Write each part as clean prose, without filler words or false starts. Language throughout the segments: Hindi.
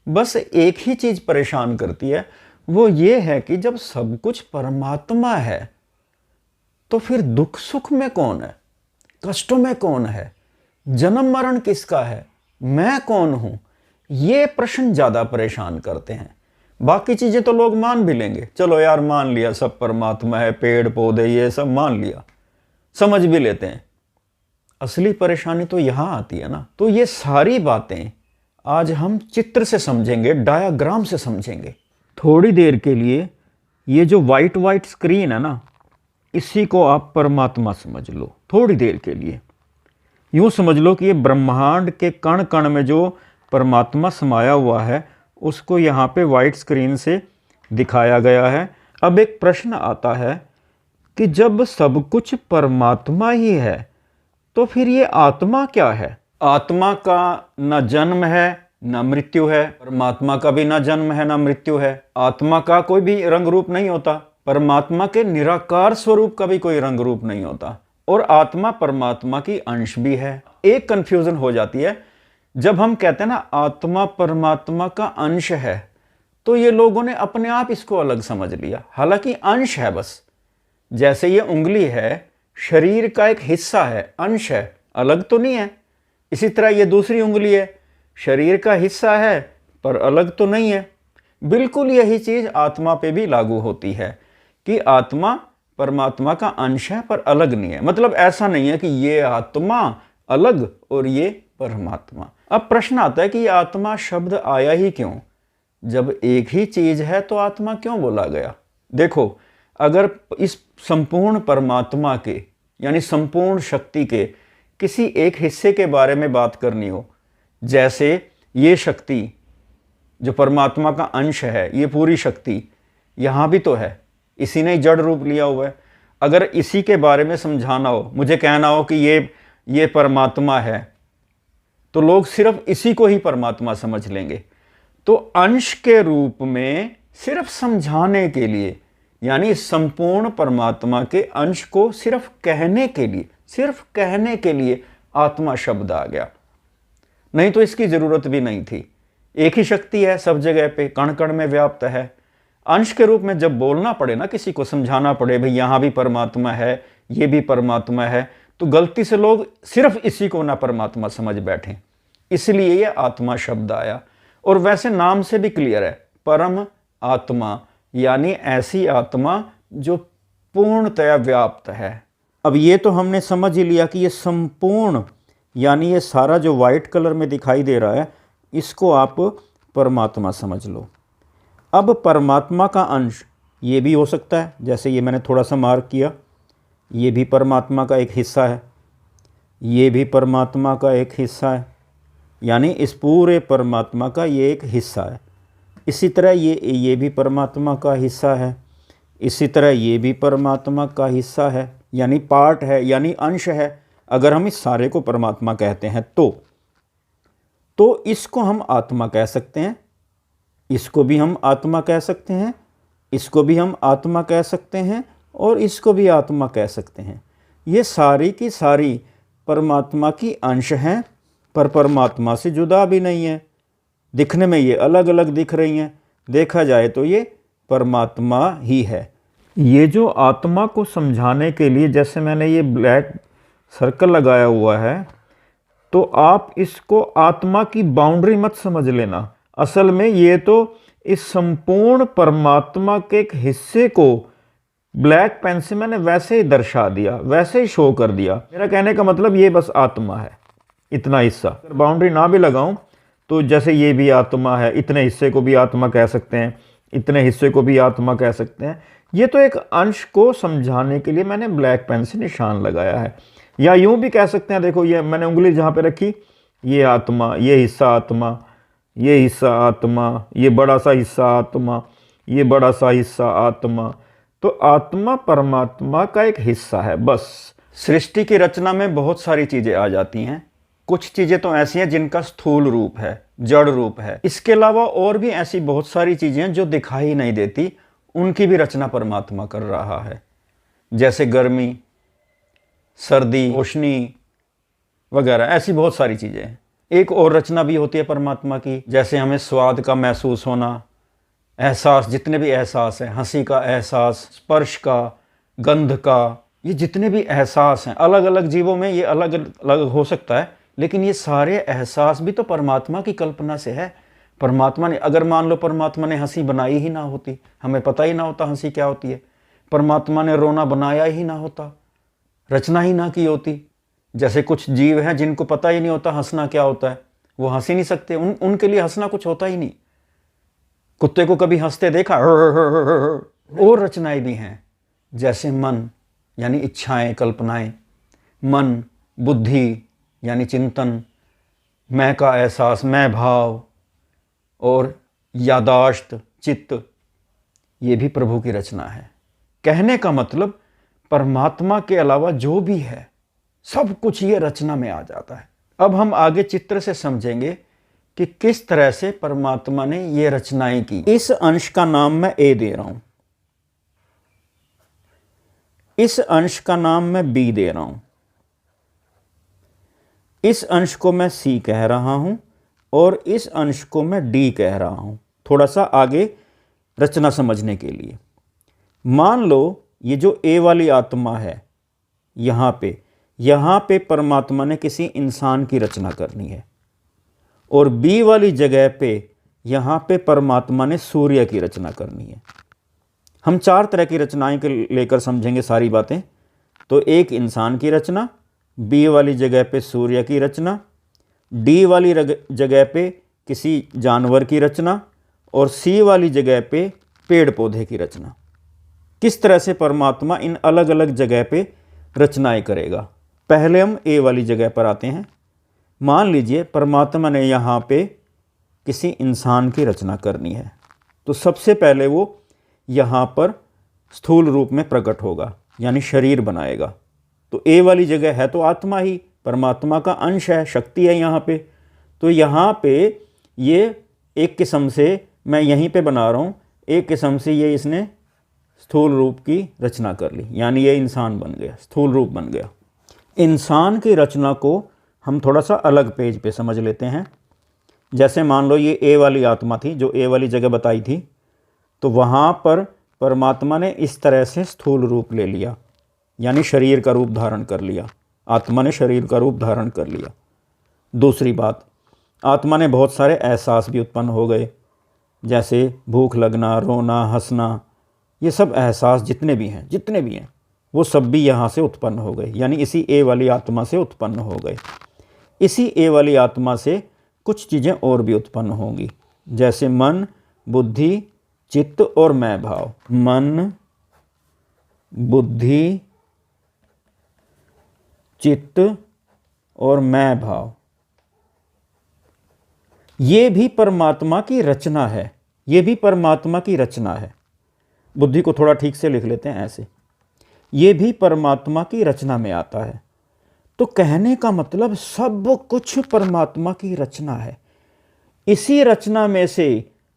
बस एक ही चीज परेशान करती है, वो ये है कि जब सब कुछ परमात्मा है तो फिर दुख सुख में कौन है, कष्टों में कौन है, जन्म मरण किसका है, मैं कौन हूं, ये प्रश्न ज्यादा परेशान करते हैं। बाकी चीजें तो लोग मान भी लेंगे, चलो यार मान लिया सब परमात्मा है, पेड़ पौधे ये सब मान लिया, समझ भी लेते हैं। असली परेशानी तो यहां आती है ना। तो ये सारी बातें आज हम चित्र से समझेंगे, डायाग्राम से समझेंगे। थोड़ी देर के लिए ये जो वाइट वाइट स्क्रीन है ना, इसी को आप परमात्मा समझ लो। थोड़ी देर के लिए यूं समझ लो कि ये ब्रह्मांड के कण कण में जो परमात्मा समाया हुआ है, उसको यहाँ पे वाइट स्क्रीन से दिखाया गया है। अब एक प्रश्न आता है कि जब सब कुछ परमात्मा ही है तो फिर ये आत्मा क्या है? आत्मा का न जन्म है न मृत्यु है, परमात्मा का भी न जन्म है न मृत्यु है। आत्मा का कोई भी रंग रूप नहीं होता, परमात्मा के निराकार स्वरूप का भी कोई रंग रूप नहीं होता, और आत्मा परमात्मा की अंश भी है। एक कंफ्यूजन हो जाती है जब हम कहते हैं ना आत्मा परमात्मा का अंश है, तो ये लोगों ने अपने आप इसको अलग समझ लिया, हालांकि अंश है बस। जैसे ये उंगली है, शरीर का एक हिस्सा है, अंश है, अलग तो नहीं है। इसी तरह ये दूसरी उंगली है, शरीर का हिस्सा है पर अलग तो नहीं है। बिल्कुल यही चीज आत्मा पे भी लागू होती है कि आत्मा परमात्मा का अंश है पर अलग नहीं है। मतलब ऐसा नहीं है कि ये आत्मा अलग और ये परमात्मा। अब प्रश्न आता है कि ये आत्मा शब्द आया ही क्यों? जब एक ही चीज है तो आत्मा क्यों बोला गया? देखो, अगर इस संपूर्ण परमात्मा के यानी संपूर्ण शक्ति के किसी एक हिस्से के बारे में बात करनी हो, जैसे ये शक्ति जो परमात्मा का अंश है, ये पूरी शक्ति यहां भी तो है, इसी ने जड़ रूप लिया हुआ है। अगर इसी के बारे में समझाना हो, मुझे कहना हो कि ये परमात्मा है, तो लोग सिर्फ इसी को ही परमात्मा समझ लेंगे। तो अंश के रूप में सिर्फ समझाने के लिए, यानी संपूर्ण परमात्मा के अंश को सिर्फ कहने के लिए आत्मा शब्द आ गया, नहीं तो इसकी जरूरत भी नहीं थी। एक ही शक्ति है, सब जगह पे कण कण में व्याप्त है। अंश के रूप में जब बोलना पड़े ना, किसी को समझाना पड़े भाई यहां भी परमात्मा है, ये भी परमात्मा है, तो गलती से लोग सिर्फ इसी को ना परमात्मा समझ बैठे, इसलिए ये आत्मा शब्द आया। और वैसे नाम से भी क्लियर है, परम आत्मा, यानी ऐसी आत्मा जो पूर्णतया व्याप्त है। अब ये तो हमने समझ ही लिया कि ये संपूर्ण, यानी ये सारा जो वाइट कलर में दिखाई दे रहा है, इसको आप परमात्मा समझ लो। अब परमात्मा का अंश ये भी हो सकता है, जैसे ये मैंने थोड़ा सा मार्क किया, ये भी परमात्मा का एक हिस्सा है, ये भी परमात्मा का एक हिस्सा है, यानी इस पूरे परमात्मा का ये एक हिस्सा है। इसी तरह ये भी परमात्मा का हिस्सा है, इसी तरह ये भी परमात्मा का हिस्सा है, यानी पार्ट है, यानी अंश है। अगर हम इस सारे को परमात्मा कहते हैं तो इसको हम आत्मा कह सकते हैं, इसको भी हम आत्मा कह सकते हैं, इसको भी हम आत्मा कह सकते हैं, और इसको भी आत्मा कह सकते हैं। ये सारी की सारी परमात्मा की अंश हैं, पर परमात्मा से जुदा भी नहीं है। दिखने में ये अलग अलग दिख रही हैं, देखा जाए तो ये परमात्मा ही है। ये जो आत्मा को समझाने के लिए जैसे मैंने ये ब्लैक सर्कल लगाया हुआ है, तो आप इसको आत्मा की बाउंड्री मत समझ लेना। असल में ये तो इस संपूर्ण परमात्मा के एक हिस्से को ब्लैक पेन से मैंने वैसे ही दर्शा दिया, वैसे ही शो कर दिया। मेरा कहने का मतलब ये बस आत्मा है, इतना हिस्सा। अगर बाउंड्री ना भी लगाऊं तो जैसे ये भी आत्मा है, इतने हिस्से को भी आत्मा कह सकते हैं, इतने हिस्से को भी आत्मा कह सकते हैं। ये तो एक अंश को समझाने के लिए मैंने ब्लैक पेन से निशान लगाया है। या यूं भी कह सकते हैं, देखो ये मैंने उंगली जहां पे रखी, ये आत्मा, ये हिस्सा आत्मा, ये हिस्सा आत्मा, ये बड़ा सा हिस्सा आत्मा, ये बड़ा सा हिस्सा आत्मा। तो आत्मा परमात्मा का एक हिस्सा है बस। सृष्टि की रचना में बहुत सारी चीजें आ जाती हैं। कुछ चीजें तो ऐसी हैं जिनका स्थूल रूप है, जड़ रूप है। इसके अलावा और भी ऐसी बहुत सारी चीजें हैं जो दिखाई नहीं देती, उनकी भी रचना परमात्मा कर रहा है। जैसे गर्मी, सर्दी, रोशनी वगैरह, ऐसी बहुत सारी चीजें हैं। एक और रचना भी होती है परमात्मा की, जैसे हमें स्वाद का महसूस होना, एहसास, जितने भी एहसास हैं, हंसी का एहसास, स्पर्श का, गंध का, ये जितने भी एहसास हैं, अलग अलग जीवों में ये अलग अलग हो सकता है, लेकिन ये सारे एहसास भी तो परमात्मा की कल्पना से है। परमात्मा ने, अगर मान लो परमात्मा ने हंसी बनाई ही ना होती, हमें पता ही ना होता हंसी क्या होती है, परमात्मा ने रोना बनाया ही ना होता, रचना ही ना की होती, जैसे कुछ जीव हैं जिनको पता ही नहीं होता हंसना क्या होता है, वो हंस ही नहीं सकते, उनके लिए हंसना कुछ होता ही नहीं। कुत्ते को कभी हंसते देखा? और रचनाएं भी हैं, जैसे मन यानी इच्छाएं, कल्पनाएं, मन, बुद्धि यानी चिंतन, मैं का एहसास, मैं भाव, और यादाश्त, चित्त, ये भी प्रभु की रचना है। कहने का मतलब परमात्मा के अलावा जो भी है सब कुछ ये रचना में आ जाता है। अब हम आगे चित्र से समझेंगे कि किस तरह से परमात्मा ने ये रचनाएं की। इस अंश का नाम मैं ए दे रहा हूं, इस अंश का नाम मैं बी दे रहा हूं, इस अंश को मैं सी कह रहा हूं और इस अंश को मैं डी कह रहा हूं। थोड़ा सा आगे रचना समझने के लिए, मान लो ये जो ए वाली आत्मा है, यहां पे परमात्मा ने किसी इंसान की रचना करनी है, और बी वाली जगह पे यहां पे परमात्मा ने सूर्य की रचना करनी है। हम 4 तरह की रचनाएं लेकर समझेंगे सारी बातें। तो एक इंसान की रचना, बी वाली जगह पे सूर्य की रचना, डी वाली जगह पे किसी जानवर की रचना, और सी वाली जगह पे पेड़ पौधे की रचना। किस तरह से परमात्मा इन अलग अलग जगह पे रचनाएं करेगा। पहले हम ए वाली जगह पर आते हैं। मान लीजिए परमात्मा ने यहाँ पे किसी इंसान की रचना करनी है, तो सबसे पहले वो यहाँ पर स्थूल रूप में प्रकट होगा, यानी शरीर बनाएगा। तो ए वाली जगह है तो आत्मा ही परमात्मा का अंश है, शक्ति है यहाँ पे। तो यहाँ पे ये एक किस्म से, मैं यहीं पे बना रहा हूँ, एक किस्म से ये इसने स्थूल रूप की रचना कर ली, यानी ये इंसान बन गया, स्थूल रूप बन गया। इंसान की रचना को हम थोड़ा सा अलग पेज पे समझ लेते हैं। जैसे मान लो ये ए वाली आत्मा थी, जो ए वाली जगह बताई थी, तो वहाँ पर परमात्मा ने इस तरह से स्थूल रूप ले लिया, यानी शरीर का रूप धारण कर लिया। आत्मा ने शरीर का रूप धारण कर लिया। दूसरी बात, आत्मा ने बहुत सारे एहसास भी उत्पन्न हो गए, जैसे भूख लगना, रोना, हंसना, ये सब एहसास जितने भी हैं वो सब भी यहाँ से उत्पन्न हो गए, यानी इसी ए वाली आत्मा से उत्पन्न हो गए। इसी ए वाली आत्मा से कुछ चीज़ें और भी उत्पन्न होंगी, जैसे मन, बुद्धि, चित्त और मैं भाव। मन, बुद्धि, चित्त और मैं भाव, ये भी परमात्मा की रचना है, ये भी परमात्मा की रचना है। बुद्धि को थोड़ा ठीक से लिख लेते हैं ऐसे, ये भी परमात्मा की रचना में आता है। तो कहने का मतलब सब कुछ परमात्मा की रचना है। इसी रचना में से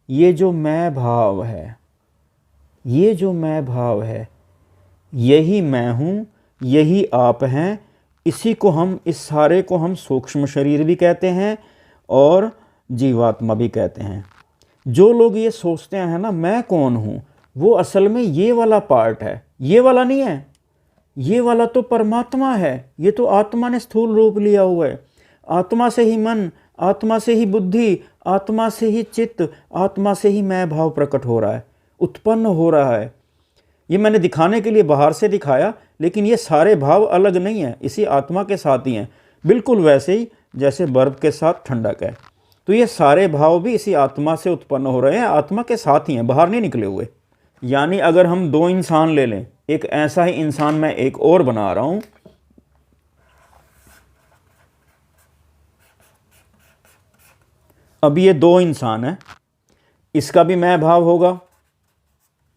ये जो मैं भाव है, ये जो मैं भाव है, यही मैं हूँ, यही आप हैं। इसी को हम, इस सारे को हम सूक्ष्म शरीर भी कहते हैं और जीवात्मा भी कहते हैं। जो लोग ये सोचते हैं ना मैं कौन हूँ, वो असल में ये वाला पार्ट है, ये वाला नहीं है। ये वाला तो परमात्मा है, ये तो आत्मा ने स्थूल रूप लिया हुआ है। आत्मा से ही मन, आत्मा से ही बुद्धि, आत्मा से ही चित्त, आत्मा से ही मैं भाव प्रकट हो रहा है, उत्पन्न हो रहा है। ये मैंने दिखाने के लिए बाहर से दिखाया, लेकिन ये सारे भाव अलग नहीं हैं, इसी आत्मा के साथ ही हैं। बिल्कुल वैसे ही जैसे बर्फ के साथ ठंडक है, तो ये सारे भाव भी इसी आत्मा से उत्पन्न हो रहे हैं, आत्मा के साथ ही हैं, बाहर नहीं निकले हुए। यानी अगर हम 2 इंसान ले लें, एक ऐसा ही इंसान मैं एक और बना रहा हूं, अब ये 2 इंसान हैं, इसका भी मैं भाव होगा,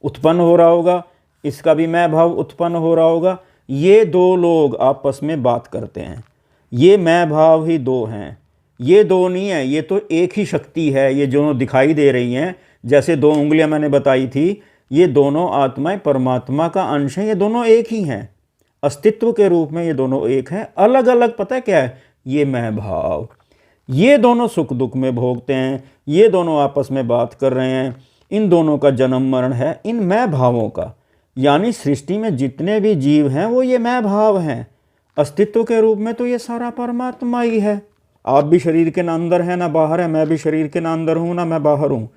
उत्पन्न हो रहा होगा, इसका भी मैं भाव उत्पन्न हो रहा होगा। ये 2 लोग आपस में बात करते हैं, ये मैं भाव ही 2 हैं, ये 2 नहीं है, ये तो एक ही शक्ति है। ये जो दिखाई दे रही हैं, जैसे 2 उंगलियां मैंने बताई थी, ये दोनों आत्माएं परमात्मा का अंश हैं, ये दोनों एक ही हैं। अस्तित्व के रूप में ये दोनों एक हैं, अलग अलग पता है क्या है, ये मैं भाव, ये दोनों सुख दुख में भोगते हैं, ये दोनों आपस में बात कर रहे हैं, इन दोनों का जन्म मरण है इन मैं भावों का। यानी सृष्टि में जितने भी जीव हैं वो ये मैं भाव हैं। अस्तित्व के रूप में तो ये सारा परमात्मा ही है। आप भी शरीर के ना अंदर हैं ना बाहर है, मैं भी शरीर के ना अंदर हूँ ना मैं बाहर हूँ,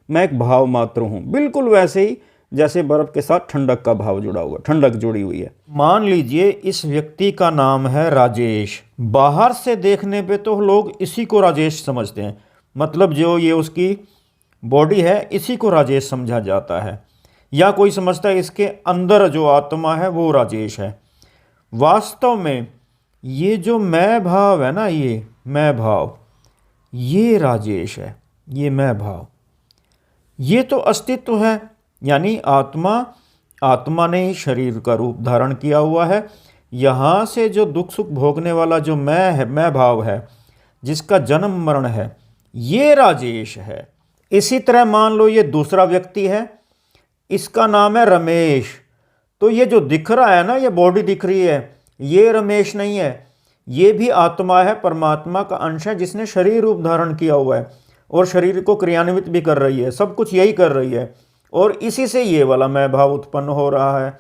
मैं एक भाव मात्र हूँ। बिल्कुल वैसे ही जैसे बर्फ के साथ ठंडक का भाव जुड़ा हुआ, ठंडक जुड़ी हुई है। मान लीजिए इस व्यक्ति का नाम है राजेश। बाहर से देखने पे तो लोग इसी को राजेश समझते हैं, मतलब जो ये उसकी बॉडी है इसी को राजेश समझा जाता है, या कोई समझता है इसके अंदर जो आत्मा है वो राजेश है। वास्तव में ये जो मैं भाव है ना, ये मैं भाव, ये राजेश है। ये मैं भाव, ये तो अस्तित्व है, यानी आत्मा ने ही शरीर का रूप धारण किया हुआ है। यहाँ से जो दुख सुख भोगने वाला जो मैं है, मैं भाव है, जिसका जन्म मरण है, ये राजेश है। इसी तरह मान लो ये दूसरा व्यक्ति है, इसका नाम है रमेश। तो ये जो दिख रहा है ना, ये बॉडी दिख रही है, ये रमेश नहीं है, ये भी आत्मा है, परमात्मा का अंश है, जिसने शरीर रूप धारण किया हुआ है और शरीर को क्रियान्वित भी कर रही है, सब कुछ यही कर रही है, और इसी से ये वाला मैं भाव उत्पन्न हो रहा है।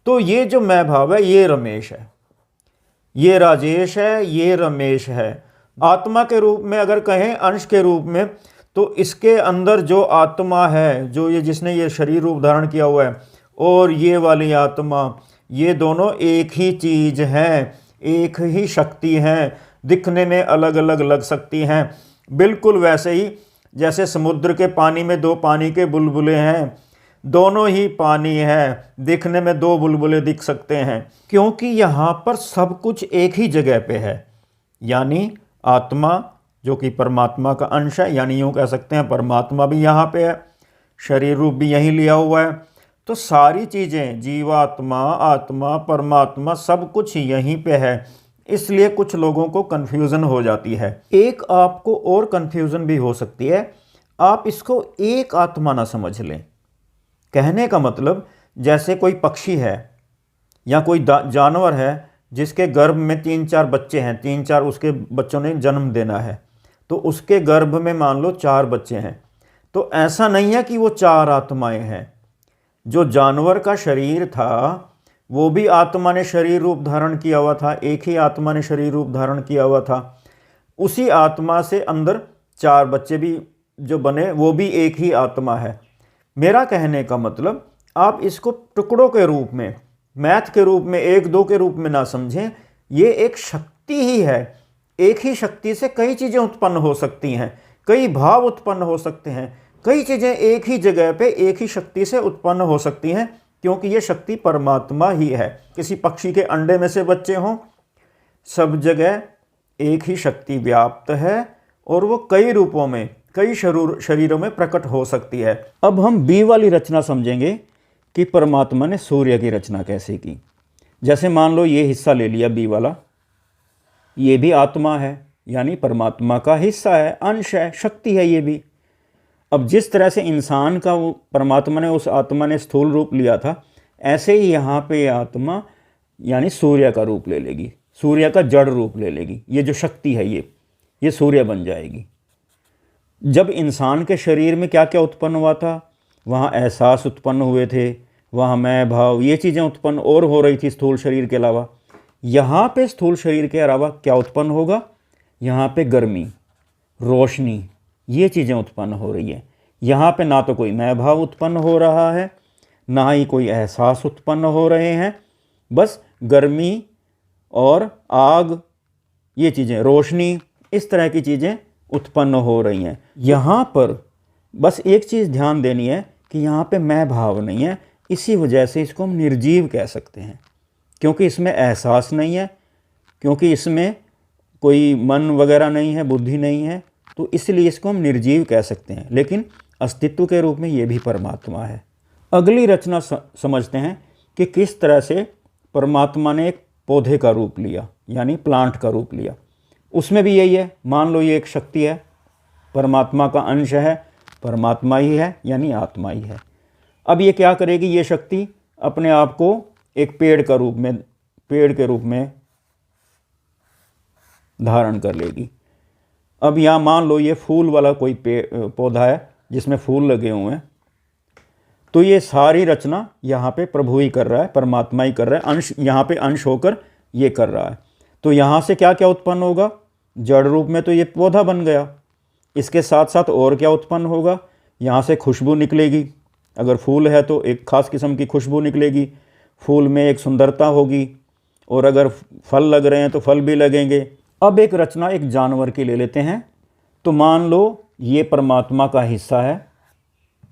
तो ये जो मैं भाव है ये रमेश है, ये राजेश है, ये रमेश है। आत्मा के रूप में अगर कहें, अंश के रूप में, तो इसके अंदर जो आत्मा है, जो ये जिसने ये शरीर रूप धारण किया हुआ है, और ये वाली आत्मा, ये दोनों एक ही चीज हैं, एक ही शक्ति हैं। दिखने में अलग अलग लग सकती हैं, बिल्कुल वैसे ही जैसे समुद्र के पानी में दो पानी के बुलबुले हैं, दोनों ही पानी है, दिखने में दो बुलबुले दिख सकते हैं, क्योंकि यहाँ पर सब कुछ एक ही जगह पे है। यानी आत्मा जो कि परमात्मा का अंश है, यानी यूँ कह सकते हैं परमात्मा भी यहाँ पे है, शरीर रूप भी यहीं लिया हुआ है। तो सारी चीज़ें, जीवात्मा, आत्मा, परमात्मा, सब कुछ यहीं पे है। इसलिए कुछ लोगों को कन्फ्यूज़न हो जाती है। एक आपको और कन्फ्यूज़न भी हो सकती है, आप इसको एक आत्मा ना समझ लें। कहने का मतलब जैसे कोई पक्षी है या कोई जानवर है जिसके गर्भ में 3-4 बच्चे हैं, 3-4 उसके बच्चों ने जन्म देना है, तो उसके गर्भ में मान लो 4 बच्चे हैं। तो ऐसा नहीं है कि वो 4 आत्माएं हैं। जो जानवर का शरीर था वो भी आत्मा ने शरीर रूप धारण किया हुआ था, एक ही आत्मा ने शरीर रूप धारण किया हुआ था। उसी आत्मा से अंदर 4 बच्चे भी जो बने वो भी एक ही आत्मा है। मेरा कहने का मतलब आप इसको टुकड़ों के रूप में, मैथ के रूप में, 1-2 के रूप में ना समझें। ये एक शक्ति ही है। एक ही शक्ति से कई चीज़ें उत्पन्न हो सकती हैं, कई भाव उत्पन्न हो सकते हैं, कई चीज़ें एक ही जगह पे एक ही शक्ति से उत्पन्न हो सकती हैं, क्योंकि ये शक्ति परमात्मा ही है। किसी पक्षी के अंडे में से बच्चे हों, सब जगह एक ही शक्ति व्याप्त है और वो कई रूपों में, कई शरीरों में प्रकट हो सकती है। अब हम बी वाली रचना समझेंगे कि परमात्मा ने सूर्य की रचना कैसे की। जैसे मान लो ये हिस्सा ले लिया बी वाला, ये भी आत्मा है, यानी परमात्मा का हिस्सा है, अंश है, शक्ति है ये भी। अब जिस तरह से इंसान का वो परमात्मा ने, उस आत्मा ने स्थूल रूप लिया था, ऐसे ही यहाँ पे आत्मा यानी सूर्य का रूप ले लेगी, सूर्य का जड़ रूप ले लेगी। ये जो शक्ति है ये सूर्य बन जाएगी। जब इंसान के शरीर में क्या क्या उत्पन्न हुआ था, वहाँ एहसास उत्पन्न हुए थे, वहाँ मैं भाव, ये चीज़ें उत्पन्न और हो रही थी स्थूल शरीर के अलावा। यहाँ पे स्थूल शरीर के अलावा क्या उत्पन्न होगा, यहाँ पे गर्मी, रोशनी, ये चीज़ें उत्पन्न हो रही है। यहाँ पे ना तो कोई मैं भाव उत्पन्न हो रहा है, ना ही कोई एहसास उत्पन्न हो रहे हैं, बस गर्मी और आग, ये चीज़ें, रोशनी, इस तरह की चीज़ें उत्पन्न हो रही हैं। यहाँ पर बस एक चीज़ ध्यान देनी है कि यहाँ पे मैं भाव नहीं है, इसी वजह से इसको हम निर्जीव कह सकते हैं, क्योंकि इसमें एहसास नहीं है, क्योंकि इसमें कोई मन वगैरह नहीं है, बुद्धि नहीं है, तो इसलिए इसको हम निर्जीव कह सकते हैं। लेकिन अस्तित्व के रूप में ये भी परमात्मा है। अगली रचना समझते हैं कि किस तरह से परमात्मा ने एक पौधे का रूप लिया, यानी प्लांट का रूप लिया। उसमें भी यही है, मान लो ये एक शक्ति है, परमात्मा का अंश है, परमात्मा ही है, यानी आत्मा ही है। अब ये क्या करेगी, ये शक्ति अपने आप को एक पेड़ के रूप में धारण कर लेगी। अब यहाँ मान लो ये फूल वाला कोई पौधा है जिसमें फूल लगे हुए हैं, तो ये सारी रचना यहाँ पे प्रभु ही कर रहा है, परमात्मा ही कर रहा है, अंश यहाँ पे अंश होकर ये कर रहा है। तो यहाँ से क्या क्या उत्पन्न होगा? जड़ रूप में तो ये पौधा बन गया, इसके साथ साथ और क्या उत्पन्न होगा? यहाँ से खुशबू निकलेगी, अगर फूल है तो एक खास किस्म की खुशबू निकलेगी, फूल में एक सुंदरता होगी, और अगर फल लग रहे हैं तो फल भी लगेंगे। अब एक रचना एक जानवर की ले लेते हैं, तो मान लो ये परमात्मा का हिस्सा है,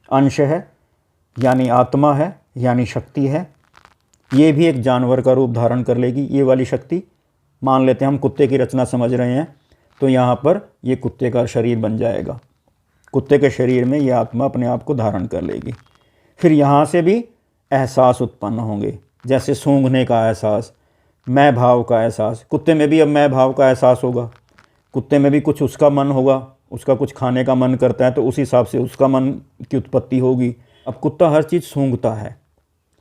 अंश है, यानी आत्मा है, यानी शक्ति है। ये भी एक जानवर का रूप धारण कर लेगी, ये वाली शक्ति। मान लेते हैं हम कुत्ते की रचना समझ रहे हैं, तो यहाँ पर ये कुत्ते का शरीर बन जाएगा, कुत्ते के शरीर में ये आत्मा अपने आप को धारण कर लेगी। फिर यहाँ से भी एहसास उत्पन्न होंगे, जैसे सूंघने का एहसास, मैं भाव का एहसास। कुत्ते में भी अब मैं भाव का एहसास होगा, कुत्ते में भी कुछ उसका मन होगा, उसका कुछ खाने का मन करता है तो उस हिसाब से उसका मन की उत्पत्ति होगी। अब कुत्ता हर चीज़ सूंघता है,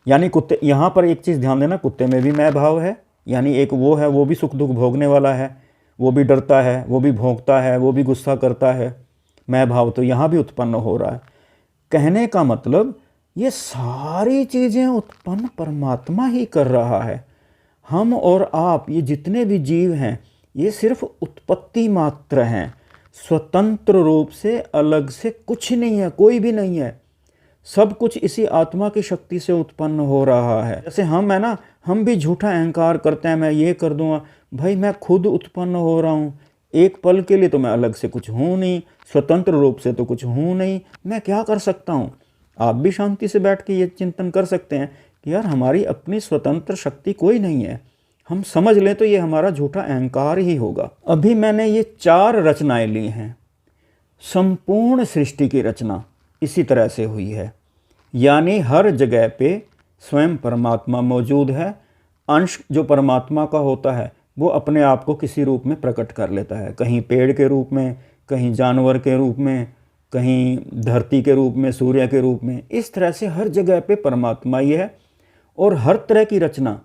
यानी कुत्ते, यहाँ पर एक चीज़ ध्यान देना, कुत्ते में भी मैं भाव है, यानी एक वो है, वो भी सुख दुख भोगने वाला है, वो भी डरता है, वो भी भौंकता है, वो भी गुस्सा करता है। मैं भाव तो यहाँ भी उत्पन्न हो रहा है। कहने का मतलब ये सारी चीज़ें उत्पन्न परमात्मा ही कर रहा है। हम और आप, ये जितने भी जीव हैं, ये सिर्फ उत्पत्ति मात्र हैं, स्वतंत्र रूप से अलग से कुछ नहीं है, कोई भी नहीं है। सब कुछ इसी आत्मा की शक्ति से उत्पन्न हो रहा है। जैसे हम है ना, हम भी झूठा अहंकार करते हैं, मैं ये कर दूंगा, भाई मैं खुद उत्पन्न हो रहा हूँ, एक पल के लिए तो मैं अलग से कुछ हूँ नहीं, स्वतंत्र रूप से तो कुछ हूँ नहीं, मैं क्या कर सकता हूँ? आप भी शांति से बैठ के ये चिंतन कर सकते हैं कि यार हमारी अपनी स्वतंत्र शक्ति कोई नहीं है। हम समझ लें तो ये हमारा झूठा अहंकार ही होगा। अभी मैंने ये 4 रचनाएं ली हैं, संपूर्ण सृष्टि की रचना इसी तरह से हुई है, यानी हर जगह पे स्वयं परमात्मा मौजूद है। अंश जो परमात्मा का होता है वो अपने आप को किसी रूप में प्रकट कर लेता है, कहीं पेड़ के रूप में, कहीं जानवर के रूप में, कहीं धरती के रूप में, सूर्य के रूप में। इस तरह से हर जगह पे परमात्मा ही है, और हर तरह की रचना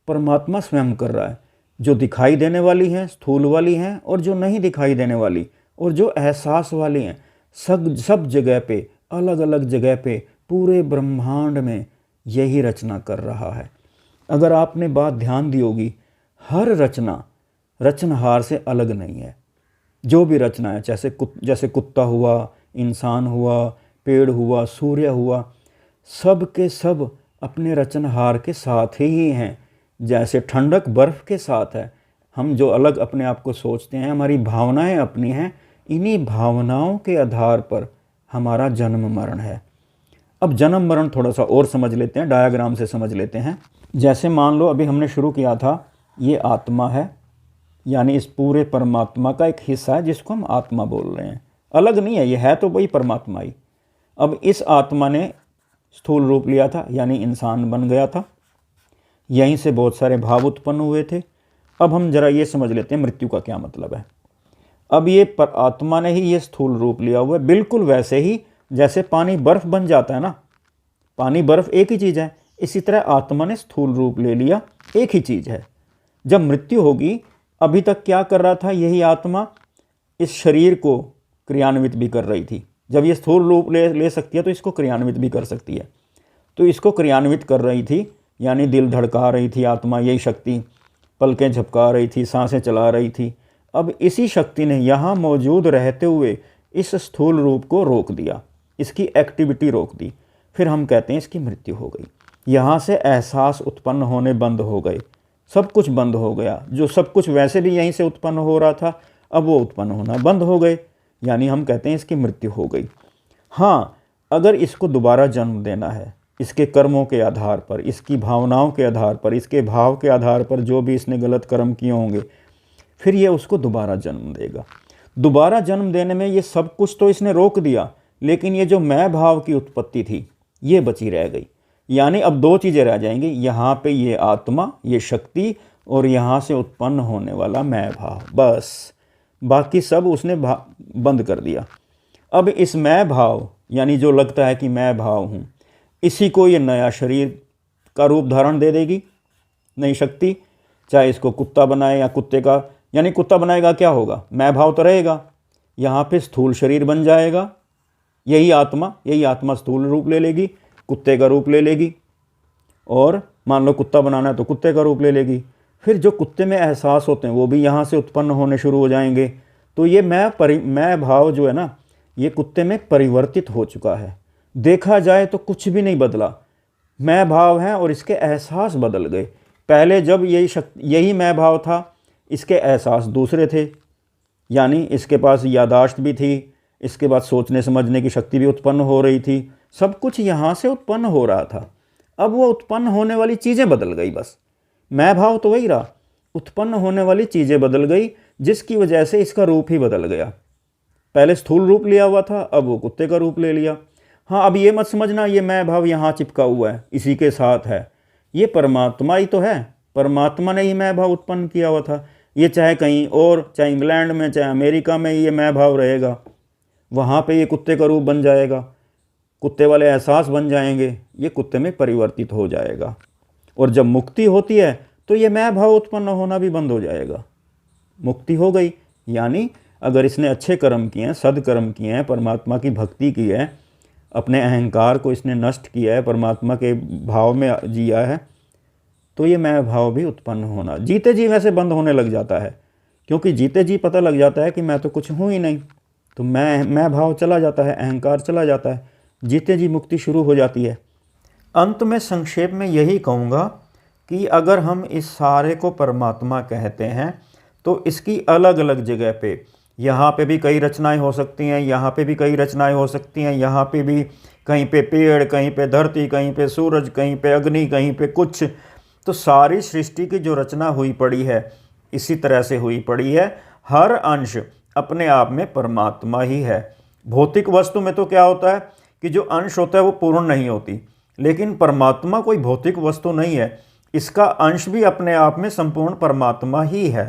परमात्मा स्वयं कर रहा है, जो दिखाई देने वाली हैं, स्थूल वाली हैं, और जो नहीं दिखाई देने वाली, और जो एहसास वाली हैं। सब जगह पे, अलग अलग जगह पे, पूरे ब्रह्मांड में यही रचना कर रहा है। अगर आपने बात ध्यान दी होगी, हर रचना रचनहार से अलग नहीं है। जो भी रचना है, जैसे कुत्ता हुआ, इंसान हुआ, पेड़ हुआ, सूर्य हुआ, सब के सब अपने रचनहार के साथ ही हैं। जैसे ठंडक बर्फ़ के साथ है, हम जो अलग अपने आप को सोचते हैं, हमारी भावनाएं अपनी हैं, इन्हीं भावनाओं के आधार पर हमारा जन्म मरण है। अब जन्म मरण थोड़ा सा और समझ लेते हैं, डायग्राम से समझ लेते हैं। जैसे मान लो अभी हमने शुरू किया था, ये आत्मा है, यानी इस पूरे परमात्मा का एक हिस्सा है जिसको हम आत्मा बोल रहे हैं, अलग नहीं है, ये है तो वही परमात्मा ही। अब इस आत्मा ने स्थूल रूप लिया था, यानी इंसान बन गया था, यहीं से बहुत सारे भाव उत्पन्न हुए थे। अब हम जरा ये समझ लेते हैं मृत्यु का क्या मतलब है। अब ये आत्मा ने ही ये स्थूल रूप लिया हुआ है, बिल्कुल वैसे ही जैसे पानी बर्फ़ बन जाता है ना, पानी बर्फ़ एक ही चीज़ है, इसी तरह आत्मा ने स्थूल रूप ले लिया, एक ही चीज़ है। जब मृत्यु होगी, अभी तक क्या कर रहा था यही आत्मा? इस शरीर को क्रियान्वित भी कर रही थी। जब ये स्थूल रूप ले सकती है तो इसको क्रियान्वित भी कर सकती है, तो इसको क्रियान्वित कर रही थी, यानी दिल धड़का रही थी आत्मा, यही शक्ति, पलकें झपका रही थी, सांसें चला रही थी। अब इसी शक्ति ने यहाँ मौजूद रहते हुए इस स्थूल रूप को रोक दिया, इसकी एक्टिविटी रोक दी, फिर हम कहते हैं इसकी मृत्यु हो गई। यहाँ से एहसास उत्पन्न होने बंद हो गए, सब कुछ बंद हो गया। जो सब कुछ वैसे भी यहीं से उत्पन्न हो रहा था, अब वो उत्पन्न होना बंद हो गए, यानी हम कहते हैं इसकी मृत्यु हो गई। हाँ, अगर इसको दोबारा जन्म देना है, इसके कर्मों के आधार पर, इसकी भावनाओं के आधार पर, इसके भाव के आधार पर, जो भी इसने गलत कर्म किए होंगे, फिर ये उसको दोबारा जन्म देगा। दोबारा जन्म देने में ये सब कुछ तो इसने रोक दिया, लेकिन ये जो मैं भाव की उत्पत्ति थी ये बची रह गई। यानी अब 2 चीज़ें रह जाएंगी, यहाँ पे ये आत्मा, ये शक्ति, और यहाँ से उत्पन्न होने वाला मैं भाव, बस बाकी सब उसने बंद कर दिया। अब इस मैं भाव, यानी जो लगता है कि मैं भाव हूँ, इसी को ये नया शरीर का रूप धारण दे देगी, नई शक्ति। चाहे इसको कुत्ता बनाए या कुत्ते का, यानी कुत्ता बनाएगा क्या होगा? मैं भाव तो रहेगा, यहाँ पे स्थूल शरीर बन जाएगा, यही आत्मा स्थूल रूप ले लेगी, कुत्ते का रूप ले लेगी, और मान लो कुत्ता बनाना है तो कुत्ते का रूप ले लेगी। फिर जो कुत्ते में एहसास होते हैं वो भी यहाँ से उत्पन्न होने शुरू हो जाएंगे। तो ये मैं भाव जो है ना, ये कुत्ते में परिवर्तित हो चुका है। देखा जाए तो कुछ भी नहीं बदला, मैं भाव है और इसके एहसास बदल गए। पहले जब यही मैं भाव था, इसके एहसास दूसरे थे, यानी इसके पास यादाश्त भी थी, इसके बाद सोचने समझने की शक्ति भी उत्पन्न हो रही थी, सब कुछ यहाँ से उत्पन्न हो रहा था। अब वो उत्पन्न होने वाली चीज़ें बदल गई, बस मैं भाव तो वही रहा, उत्पन्न होने वाली चीज़ें बदल गई, जिसकी वजह से इसका रूप ही बदल गया। पहले स्थूल रूप लिया हुआ था, अब वो कुत्ते का रूप ले लिया। हाँ, अब ये मत समझना ये मैं भाव यहाँ चिपका हुआ है, इसी के साथ है, ये परमात्मा ही तो है, परमात्मा ने ही मैं भाव उत्पन्न किया हुआ था। ये चाहे कहीं और, चाहे इंग्लैंड में, चाहे अमेरिका में ये मैं भाव रहेगा, वहाँ पे ये कुत्ते का रूप बन जाएगा, कुत्ते वाले एहसास बन जाएंगे, ये कुत्ते में परिवर्तित हो जाएगा। और जब मुक्ति होती है तो ये मैं भाव उत्पन्न होना भी बंद हो जाएगा, मुक्ति हो गई। यानी अगर इसने अच्छे कर्म किए हैं, सदकर्म किए हैं, परमात्मा की भक्ति की है, अपने अहंकार को इसने नष्ट किया है, परमात्मा के भाव में जिया है, तो ये मैं भाव भी उत्पन्न होना जीते जी वैसे बंद होने लग जाता है। क्योंकि जीते जी पता लग जाता है कि मैं तो कुछ हूँ ही नहीं, तो मैं भाव चला जाता है, अहंकार चला जाता है, जीते जी मुक्ति शुरू हो जाती है। अंत में संक्षेप में यही कहूँगा कि अगर हम इस सारे को परमात्मा कहते हैं तो इसकी अलग अलग जगह पे, यहाँ पे भी कई रचनाएं हो सकती हैं, यहाँ पे भी कई रचनाएं हो सकती हैं, यहाँ पे भी कहीं पे पेड़, कहीं पे धरती, कहीं पे सूरज, कहीं पे अग्नि, कहीं पे कुछ, तो सारी सृष्टि की जो रचना हुई पड़ी है इसी तरह से हुई पड़ी है। हर अंश अपने आप में परमात्मा ही है। भौतिक वस्तु में तो क्या होता है कि जो अंश होता है वो पूर्ण नहीं होती, लेकिन परमात्मा कोई भौतिक वस्तु नहीं है, इसका अंश भी अपने आप में संपूर्ण परमात्मा ही है।